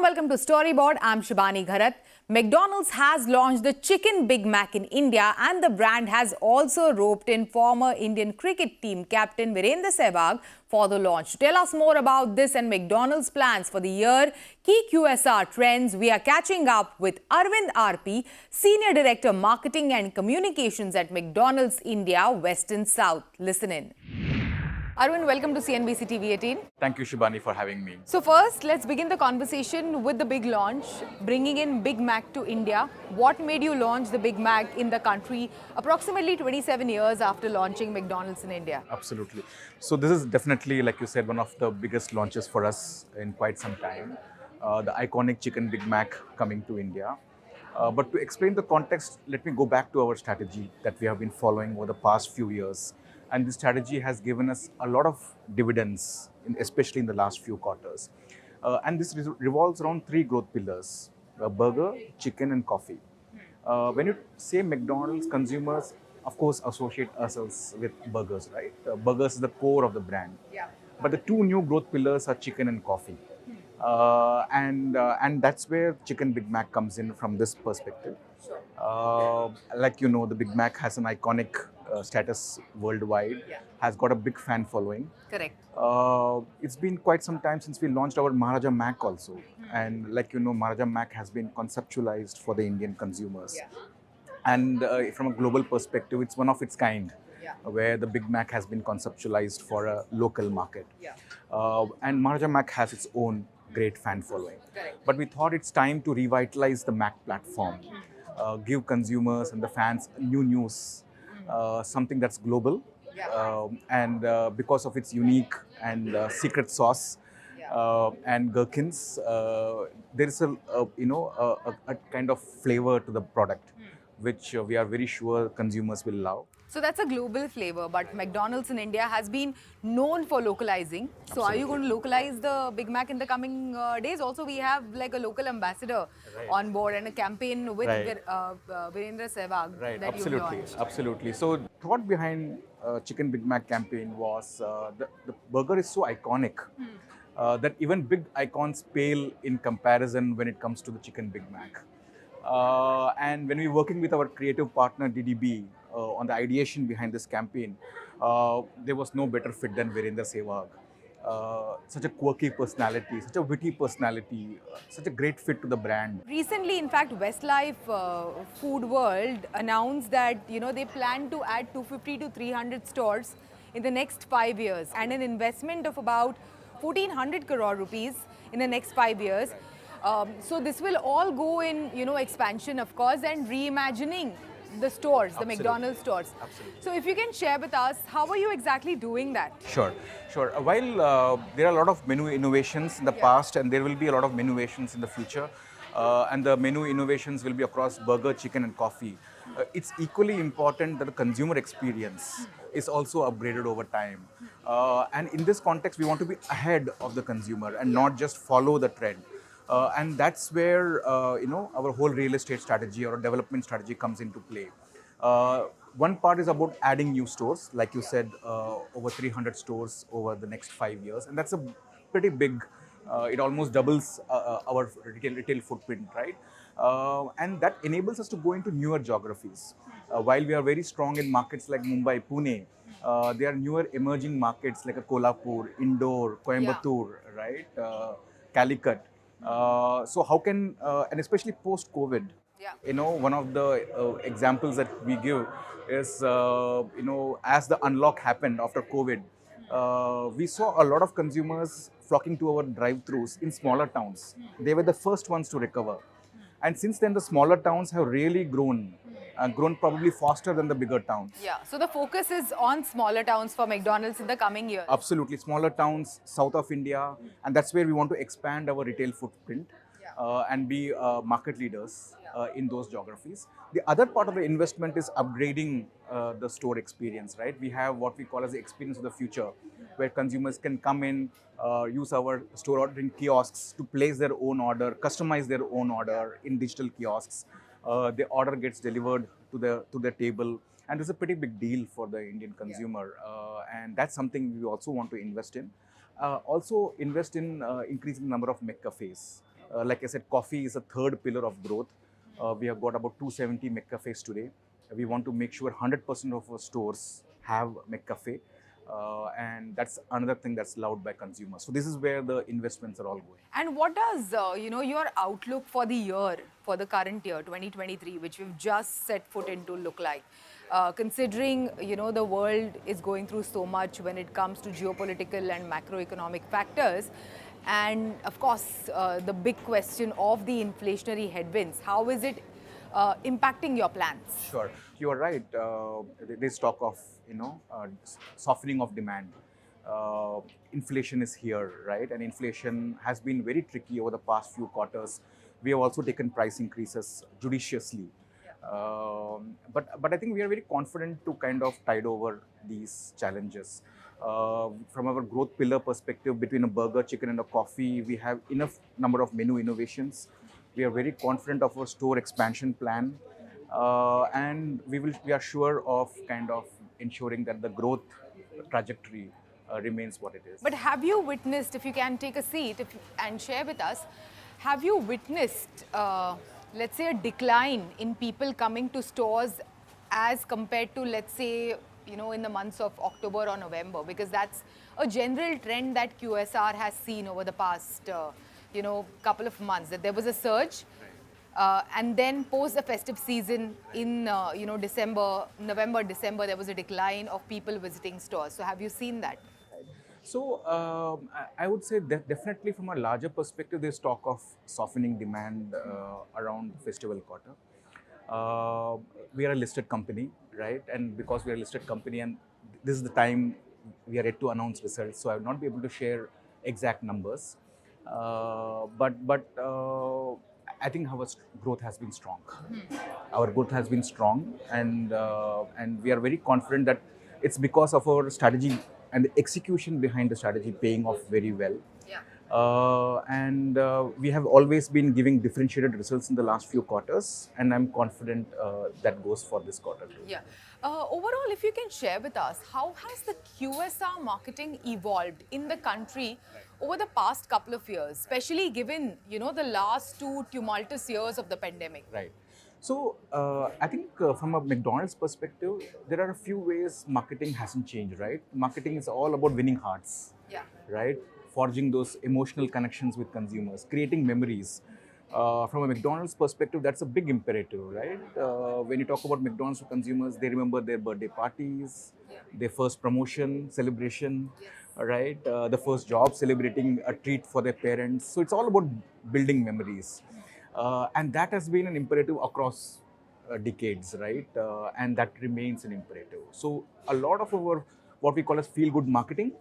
and welcome to Storyboard. I'm Shibani Gharat. McDonald's has launched the Chicken Big Mac in India, and the brand has also roped in former Indian cricket team captain Virender Sehwag for the launch. To tell us more about this and McDonald's plans for the year, key QSR trends, we are catching up with Arvind RP, Senior Director Marketing and Communications at McDonald's India, West and South. Listen in. Arvind, welcome to CNBC TV 18. Thank you, Shibani, for having me. So first, let's begin the conversation with the big launch, bringing in Big Mac to India. What made you launch the Big Mac in the country approximately 27 years after launching McDonald's in India? Absolutely. So this is definitely, like you said, one of the biggest launches for us in quite some time. The iconic Chicken Big Mac coming to India. But to explain the context, let me go back to our strategy that we have been following over the past few years. And this strategy has given us a lot of dividends, especially in the last few quarters. And this revolves around three growth pillars: burger, chicken, and coffee. When you say McDonald's, consumers, of course, associate ourselves with burgers, right? Burgers is the core of the brand. Yeah. But the two new growth pillars are chicken and coffee. And that's where Chicken Big Mac comes in from this perspective. Like you know, the Big Mac has an iconic status worldwide, has got a big fan following. Correct. It's been quite some time since we launched our Maharaja Mac also. And like you know, Maharaja Mac has been conceptualized for the Indian consumers. Yeah. And from a global perspective, it's one of its kind, Yeah. where the Big Mac has been conceptualized for a local market. Yeah. And Maharaja Mac has its own great fan following. Correct. But we thought it's time to revitalize the Mac platform, give consumers and the fans new news, something that's global, and because of its unique and secret sauce and gherkins, there is a kind of flavor to the product, which we are very sure consumers will love. So that's a global flavor, but McDonald's in India has been known for localizing. So are you going to localize the Big Mac in the coming days? Also, we have like a local ambassador on board and a campaign with Virender Sehwag that you've launched. Absolutely. So thought behind Chicken Big Mac campaign was the burger is so iconic that even big icons pale in comparison when it comes to the Chicken Big Mac. And when we were working with our creative partner DDB on the ideation behind this campaign, there was no better fit than Virender Sehwag. Such a quirky personality, such a witty personality, such a great fit to the brand. Recently, in fact, Westlife Food World announced that they plan to add 250 to 300 stores in the next 5 years and an investment of about 1,400 crore rupees in the next 5 years. So this will all go in, expansion, of course, and reimagining the stores, the McDonald's stores. Absolutely. So if you can share with us, how are you exactly doing that? Sure. While there are a lot of menu innovations in the past, and there will be a lot of menu innovations in the future, and the menu innovations will be across burger, chicken, and coffee, it's equally important that the consumer experience is also upgraded over time. And in this context, we want to be ahead of the consumer and not just follow the trend. And that's where our whole real estate strategy or development strategy comes into play. One part is about adding new stores, like you said, over 300 stores over the next 5 years, and that's a pretty big. It almost doubles our retail footprint, right? And that enables us to go into newer geographies. While we are very strong in markets like Mumbai, Pune, there are newer emerging markets like Kolhapur, Indore, Coimbatore, right? Calicut. So how can, and especially post-COVID, one of the examples that we give is, as the unlock happened after COVID, we saw a lot of consumers flocking to our drive-thrus in smaller towns. They were the first ones to recover. And since then, the smaller towns have really grown probably faster than the bigger towns. Yeah, so the focus is on smaller towns for McDonald's in the coming years. Absolutely, smaller towns, south of India, and that's where we want to expand our retail footprint and be market leaders in those geographies. The other part of the investment is upgrading the store experience, right? We have what we call as the experience of the future, where consumers can come in, use our store ordering kiosks to place their own order, customize their own order in digital kiosks. The order gets delivered to the table, and this is a pretty big deal for the Indian consumer, and that's something we also want to invest in. Also invest in increasing the number of McCafes. Like I said, coffee is a third pillar of growth. We have got about 270 McCafes today. We want to make sure 100% of our stores have McCafe. And that's another thing that's loved by consumers. So this is where the investments are all going. And what does your outlook for the year, for the current year, 2023, which we've just set foot into, look like? Considering the world is going through so much when it comes to geopolitical and macroeconomic factors, and of course the big question of the inflationary headwinds, how is it impacting your plans? Sure, you are right. There's talk of softening of demand. Inflation is here, right? And inflation has been very tricky over the past few quarters. We have also taken price increases judiciously. But I think we are very confident to kind of tide over these challenges. From our growth pillar perspective, between a burger, chicken, and a coffee, we have enough number of menu innovations. We are very confident of our store expansion plan, and we are sure of kind of ensuring that the growth trajectory remains what it is. But have you witnessed, if you can take a seat and share with us, have you witnessed, let's say, a decline in people coming to stores as compared to, let's say, in the months of October or November? Because that's a general trend that QSR has seen over the past, couple of months, that there was a surge. And then post the festive season in November, December, there was a decline of people visiting stores. So have you seen that? So I would say that definitely from a larger perspective, there's talk of softening demand around festival quarter. We are a listed company, right? And because we are a listed company, and this is the time we are yet to announce results, so I will not be able to share exact numbers. But I think our growth has been strong. Our growth has been strong, and we are very confident that it's because of our strategy and the execution behind the strategy paying off very well. And we have always been giving differentiated results in the last few quarters, and I'm confident that goes for this quarter too. Yeah. Overall, if you can share with us, how has the QSR marketing evolved in the country over the past couple of years, especially given, the last 2 tumultuous years of the pandemic? Right. So I think from a McDonald's perspective, there are a few ways marketing hasn't changed, right? Marketing is all about winning hearts, right? Forging those emotional connections with consumers, creating memories. From a McDonald's perspective, that's a big imperative, right? When you talk about McDonald's to consumers, they remember their birthday parties, their first promotion, celebration, right? The first job, celebrating a treat for their parents. So it's all about building memories. And that has been an imperative across decades, right? And that remains an imperative. So a lot of our, what we call as feel-good marketing,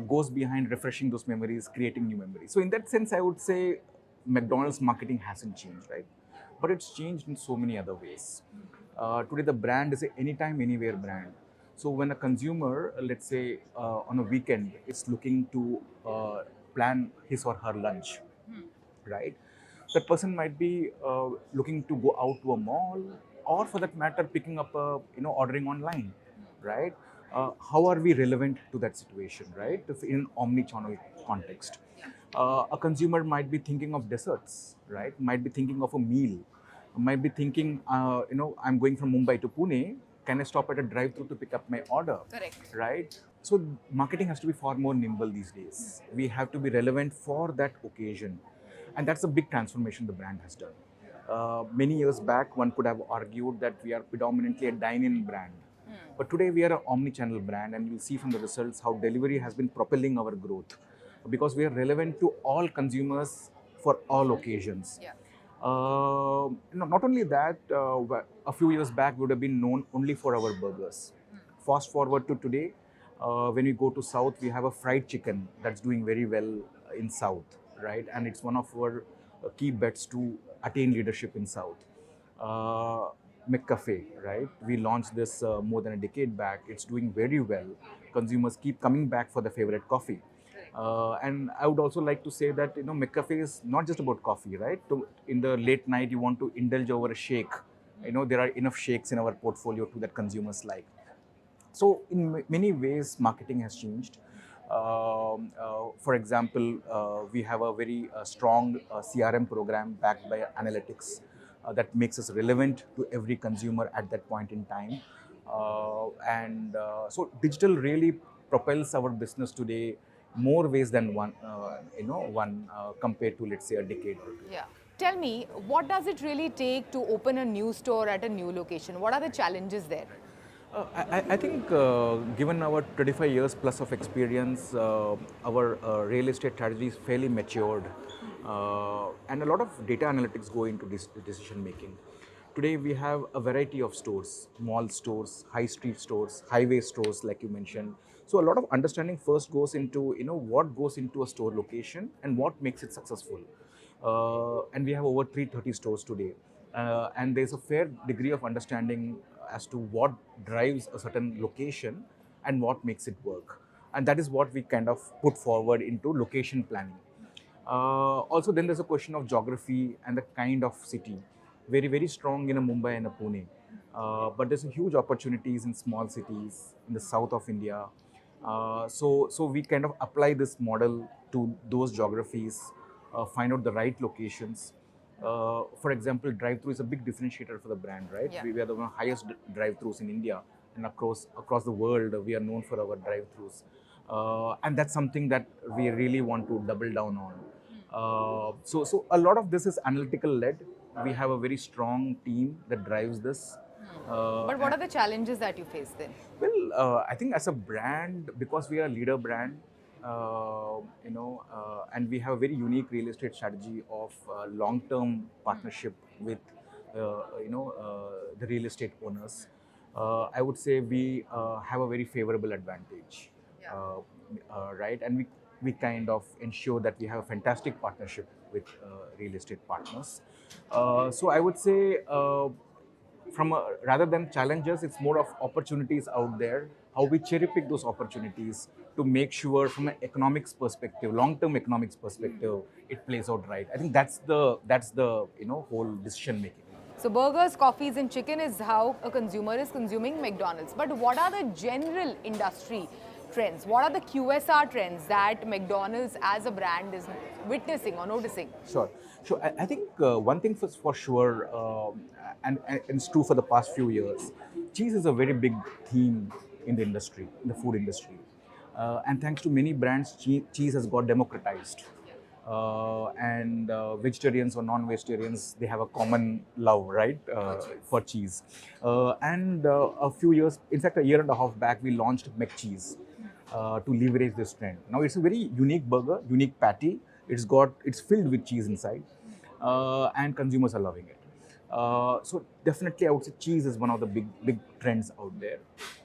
goes behind refreshing those memories, creating new memories. So in that sense, I would say McDonald's marketing hasn't changed, right? But it's changed in so many other ways. Today, the brand is an anytime, anywhere brand. So when a consumer, let's say on a weekend, is looking to plan his or her lunch, right? That person might be looking to go out to a mall, or for that matter, picking up ordering online, right? How are we relevant to that situation, right? If in an omni-channel context. A consumer might be thinking of desserts, right? Might be thinking of a meal, might be thinking, I'm going from Mumbai to Pune. Can I stop at a drive-thru to pick up my order? Correct. Right? So marketing has to be far more nimble these days. We have to be relevant for that occasion. And that's a big transformation the brand has done. Many years back, one could have argued that we are predominantly a dine-in brand. But today we are an omni-channel brand, and you'll see from the results how delivery has been propelling our growth, because we are relevant to all consumers for all occasions. Not only that, a few years back we would have been known only for our burgers. Fast forward to today, when we go to South, we have a fried chicken that's doing very well in South, right? And it's one of our key bets to attain leadership in South. McCafe, right? We launched this more than a decade back. It's doing very well. Consumers keep coming back for their favorite coffee. And I would also like to say that McCafe is not just about coffee, right? In the late night, you want to indulge over a shake. There are enough shakes in our portfolio too that consumers like. So in many ways, marketing has changed. For example, we have a very strong CRM program backed by analytics that makes us relevant to every consumer at that point in time. So digital really propels our business today more ways than one compared to, let's say, a decade or two. Yeah. Tell me, what does it really take to open a new store at a new location? What are the challenges there? I think given our 25 years plus of experience, our real estate strategy is fairly matured, and a lot of data analytics go into this decision making. Today we have a variety of stores, mall stores, high street stores, highway stores, like you mentioned. So a lot of understanding first goes into what goes into a store location and what makes it successful. And we have over 330 stores today. And there's a fair degree of understanding as to what drives a certain location and what makes it work. And that is what we kind of put forward into location planning. Also, then there's a question of geography and the kind of city. Very, very strong in a Mumbai and a Pune. But there's a huge opportunities in small cities in the south of India. So we kind of apply this model to those geographies, find out the right locations. For example, drive-through is a big differentiator for the brand, right? Yeah. We are the highest drive-throughs in India, and across the world, we are known for our drive-throughs. And that's something that we really want to double down on. So a lot of this is analytical led. We have a very strong team that drives this. But what are the challenges that you face then? Well, I think as a brand, because we are a leader brand, and we have a very unique real estate strategy of long-term partnership with, the real estate owners. I would say we have a very favorable advantage, right? And we kind of ensure that we have a fantastic partnership with real estate partners. So I would say, rather than challenges, it's more of opportunities out there. How we cherry pick those opportunities to make sure, from an economics perspective, long-term economics perspective, it plays out right. I think that's the whole decision making. So burgers, coffees and chicken is how a consumer is consuming McDonald's. But what are the general industry trends? What are the QSR trends that McDonald's as a brand is witnessing or noticing? Sure. I think one thing for sure, and it's true for the past few years, cheese is a very big theme in the industry, in the food industry. And thanks to many brands, cheese has got democratized. And vegetarians or non-vegetarians, they have a common love, right, for cheese. And a few years, in fact, a year and a half back, we launched McCheese to leverage this trend. Now it's a very unique burger, unique patty. It's filled with cheese inside, and consumers are loving it. So definitely, I would say cheese is one of the big trends out there.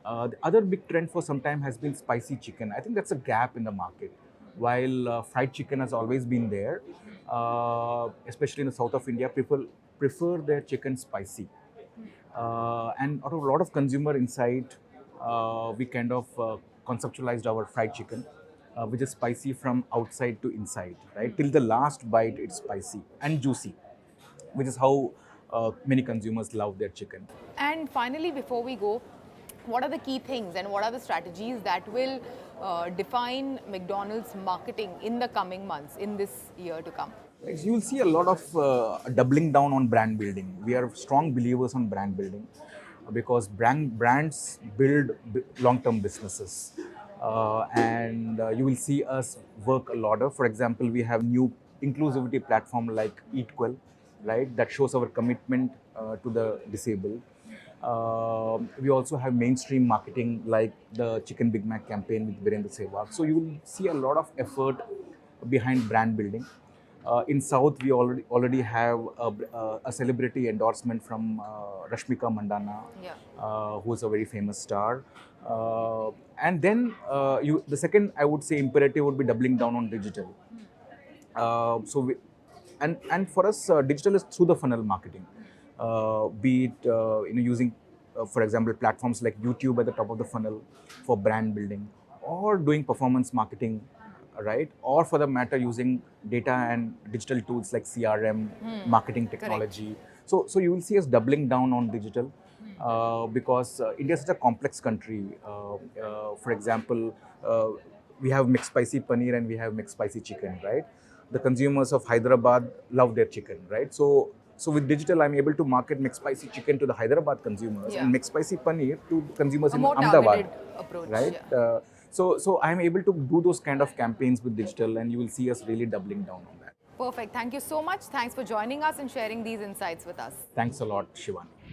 The other big trend for some time has been spicy chicken. I think that's a gap in the market. While fried chicken has always been there, especially in the south of India, people prefer their chicken spicy. And out of a lot of consumer insight, we kind of conceptualized our fried chicken, which is spicy from outside to inside, right? Till the last bite, it's spicy and juicy, which is how many consumers love their chicken. And finally, before we go, what are the key things and what are the strategies that will define McDonald's marketing in the coming months, in this year to come? You will see a lot of doubling down on brand building. We are strong believers on brand building because brands build long-term businesses. And you will see us work a lot of, for example, we have new inclusivity platform like Eatquel, right, that shows our commitment to the disabled. We also have mainstream marketing like the Chicken Big Mac campaign with Virender Sehwag. So you will see a lot of effort behind brand building. In South, we already have a celebrity endorsement from Rashmika Mandana, who is a very famous star. And then the second, I would say, imperative would be doubling down on digital. And for us, digital is through the funnel marketing. Be it using, for example, platforms like YouTube at the top of the funnel for brand building, or doing performance marketing, right? Or for the matter, using data and digital tools like CRM, marketing technology. So you will see us doubling down on digital because India is such a complex country. For example, we have mixed spicy paneer and we have mixed spicy chicken, right? The consumers of Hyderabad love their chicken, right? So with digital, I'm able to market mixed spicy chicken to the Hyderabad consumers Yeah. and mixed spicy paneer to consumers A in more Ahmedabad, targeted approach. right? Yeah. So I'm able to do those kind of campaigns with digital, and you will see us really doubling down on that. Perfect. Thank you so much. Thanks for joining us and sharing these insights with us. Thanks a lot, Shivani.